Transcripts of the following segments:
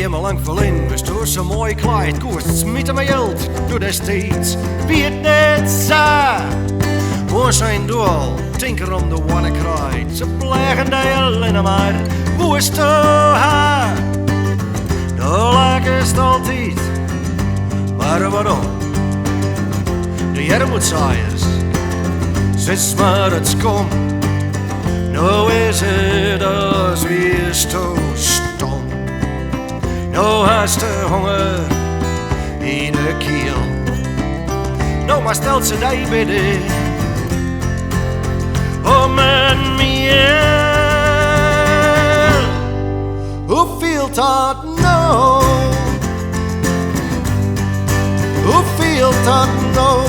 helemaal lang verlin, we stoor zo mooi kleid, koers smieten mijn geld door destijds. Wie het net za, waar zijn doel, tinker om de wanne kruid, ze plegen de alleen maar, hoe is het ha? De lak is het altijd, maar waarom? De jermoedzaaiers, zit maar het skom. Nou is het als weer zo stom. Nou hast de honger in de kiel. Nou maar stelt ze die bidden om een miel. Hoeveel dat nou? Hoeveel dat nou?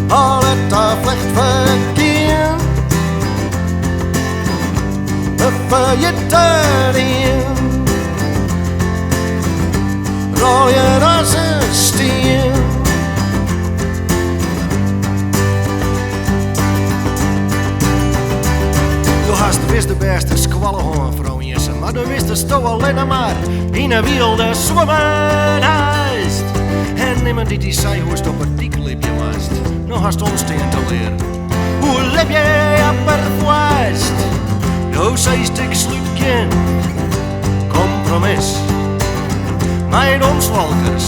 Al het aflecht verkeer. Je daarin rol je als een steen. Je hast wist de beste squallenhoorn vrouw Jessen, maar de wist de sto alleen maar in een wilde zwemmen huist. En niemand die zei hoe het op een dieklipje was. Nou hast ons te leren. Hoe leef jij op het west? Nou zeist ik sluitken, compromis. Mijn omswalkers,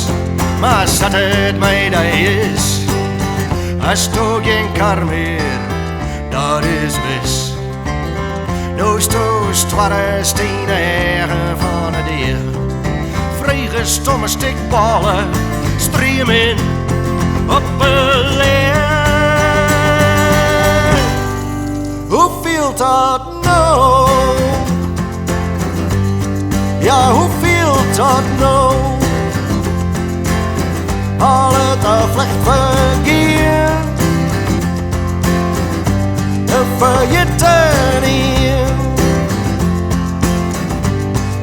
maar zat het mij dat is. Als toch geen kar meer, dat is wis. Nou stoos twaalf stenen eigen van het dier. Vrege stomme stikballen, streamen op een leer. Hoeveel dat nou? Ja, hoeveel dat nou? Al het aflecht verkeer. En vergeten hier.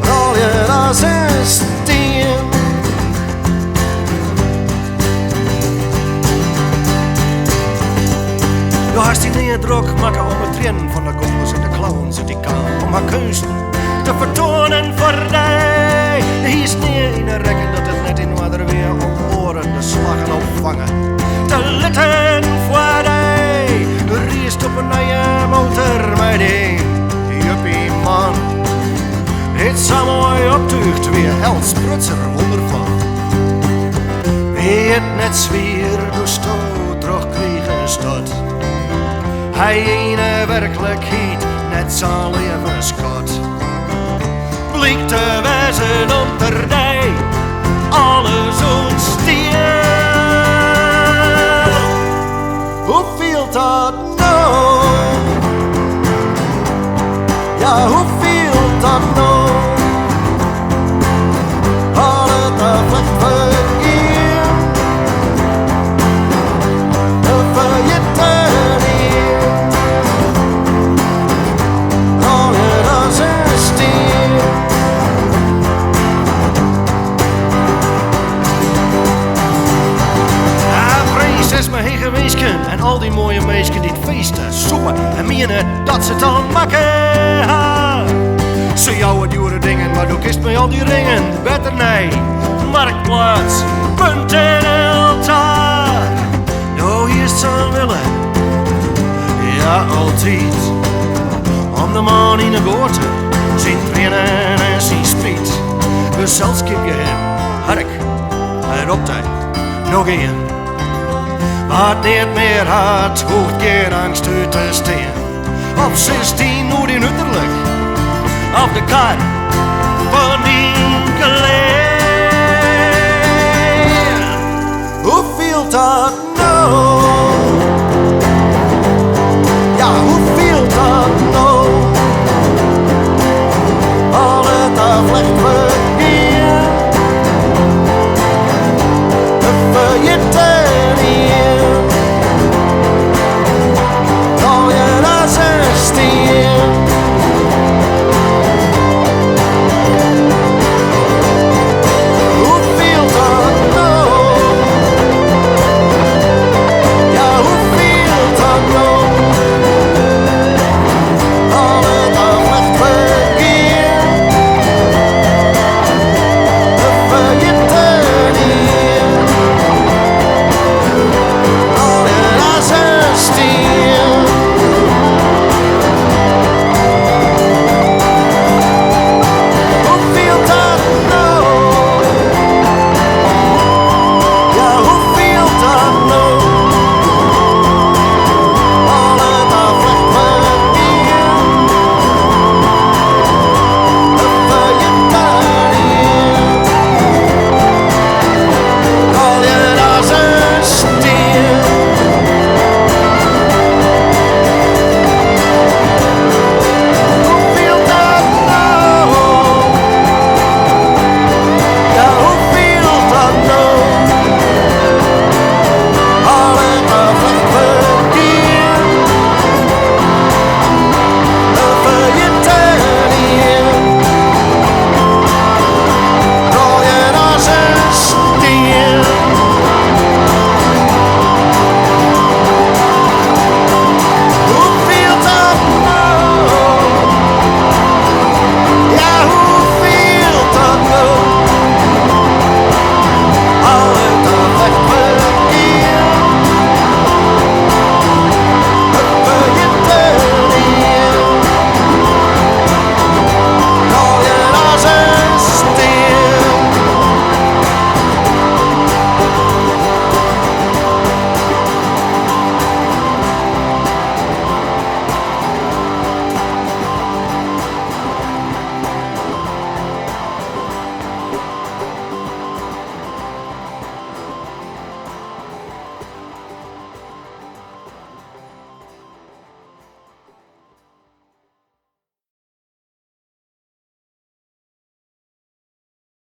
Rol je als een steen. Je hast die neerdruk maken om het trainen van de gommels en de clowns en die kan om haar kunsten te vertonen voor mij. Hier is neer in een rekken dat het net in water weer om oren de slagen opvangen. Te litten voor mij, de riest op een nieuwe motor, mijn ding. Juppie man, het zo mooi optuigt weer Els Prutser wondervan. Wie het net zwier door stoot terugkrijgen stad. Hij in werkelijkheid net zo'n levensschot. Bleek te wezen onder die alles ontstier. Hoeveel dat nou? Ja, hoeveel dat nou? Al het aflecht verkeer. En vergeten hier. Rol je als een steen. Is me heen geweest en al die mooie meisjes die het feesten, zoeken en menen dat ze het al maken. Ze jouwen dure dingen, maar doe kist mij al die ringen. Beter nee, Marktplaats, .nl daar. Nou, hier is zijn willen, ja altijd. Om de man in de goorte, zijn trainen en zijn speed. Dus zelfs kip je hem, hark, hij op tijd, nog één. Wat niet meer had, hoeft geen angst uit te steen. Op 16 uur in uiterlijk, op de kar van die kleer. Hoeveel dat nou?